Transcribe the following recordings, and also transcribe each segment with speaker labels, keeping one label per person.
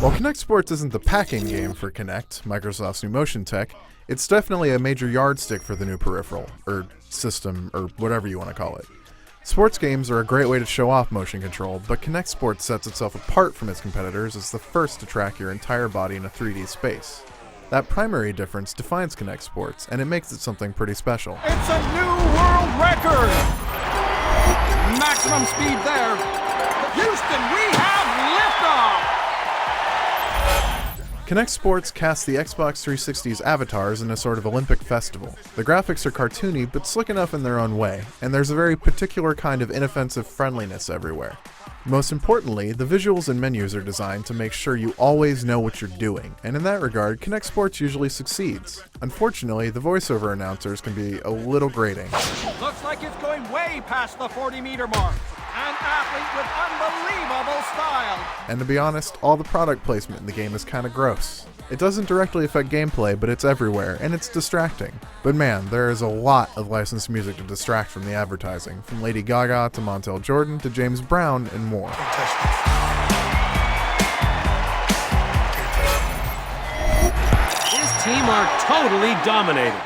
Speaker 1: While Kinect Sports isn't the packing game for Kinect, Microsoft's new motion tech, it's definitely a major yardstick for the new peripheral, or system, or whatever you want to call it. Sports games are a great way to show off motion control, but Kinect Sports sets itself apart from its competitors as the first to track your entire body in a 3D space. That primary difference defines Kinect Sports, and it makes it something pretty special.
Speaker 2: It's a new world record! Maximum speed there. Houston, we have liftoff!
Speaker 1: Kinect Sports casts the Xbox 360's avatars in a sort of Olympic festival. The graphics are cartoony, but slick enough in their own way, and there's a very particular kind of inoffensive friendliness everywhere. Most importantly, the visuals and menus are designed to make sure you always know what you're doing, and in that regard, Kinect Sports usually succeeds. Unfortunately, the voiceover announcers can be a little grating.
Speaker 2: Looks like it's going way past the 40-meter mark. An athlete with unbelievable style.
Speaker 1: And to be honest, all the product placement in the game is kinda gross. It doesn't directly affect gameplay, but it's everywhere, and it's distracting. But man, there is a lot of licensed music to distract from the advertising, from Lady Gaga to Montel Jordan to James Brown and more.
Speaker 3: His team are totally dominating.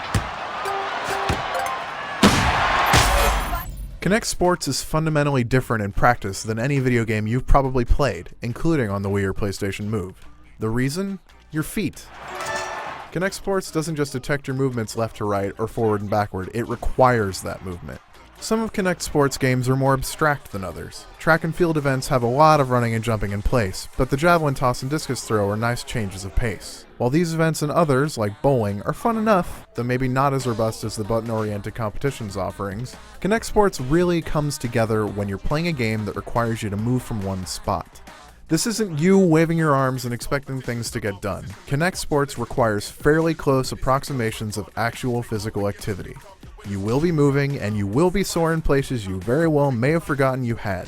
Speaker 1: Kinect Sports is fundamentally different in practice than any video game you've probably played, including on the Wii or PlayStation Move. The reason? Your feet. Kinect Sports doesn't just detect your movements left to right or forward and backward, it requires that movement. Some of Kinect Sports games are more abstract than others. Track and field events have a lot of running and jumping in place, but the javelin toss and discus throw are nice changes of pace. While these events and others, like bowling, are fun enough, though maybe not as robust as the button-oriented competitions offerings, Kinect Sports really comes together when you're playing a game that requires you to move from one spot. This isn't you waving your arms and expecting things to get done. Kinect Sports requires fairly close approximations of actual physical activity. You will be moving, and you will be sore in places you very well may have forgotten you had.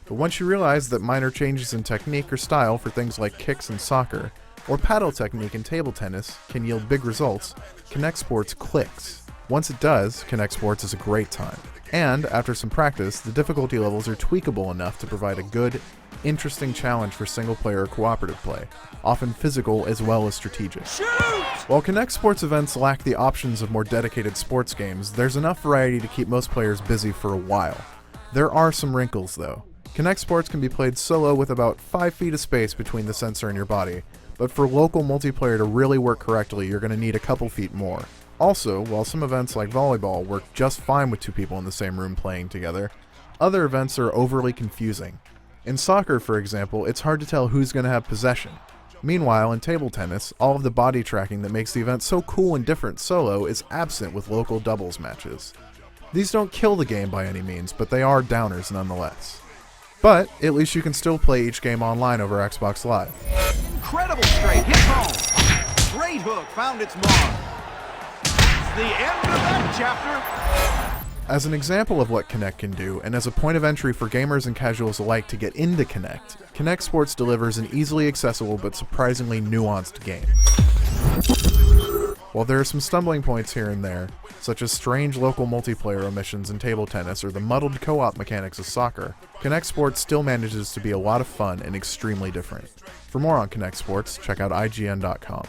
Speaker 1: But once you realize that minor changes in technique or style for things like kicks in soccer, or paddle technique in table tennis can yield big results, Kinect Sports clicks. Once it does, Kinect Sports is a great time. And, after some practice, the difficulty levels are tweakable enough to provide a good, interesting challenge for single-player or cooperative play, often physical as well as strategic.
Speaker 2: Shoot!
Speaker 1: While Kinect Sports events lack the options of more dedicated sports games, there's enough variety to keep most players busy for a while. There are some wrinkles, though. Kinect Sports can be played solo with about 5 feet of space between the sensor and your body, but for local multiplayer to really work correctly, you're going to need a couple feet more. Also, while some events like volleyball work just fine with 2 people in the same room playing together, other events are overly confusing. In soccer, for example, it's hard to tell who's going to have possession. Meanwhile, in table tennis, all of the body tracking that makes the event so cool and different solo is absent with local doubles matches. These don't kill the game by any means, but they are downers nonetheless. But, at least you can still play each game online over Xbox Live.
Speaker 2: Incredible straight, hit home. Great hook, found its mark. It's the end of that chapter.
Speaker 1: As an example of what Kinect can do, and as a point of entry for gamers and casuals alike to get into Kinect, Kinect Sports delivers an easily accessible but surprisingly nuanced game. While there are some stumbling points here and there, such as strange local multiplayer omissions in table tennis or the muddled co-op mechanics of soccer, Kinect Sports still manages to be a lot of fun and extremely different. For more on Kinect Sports, check out IGN.com.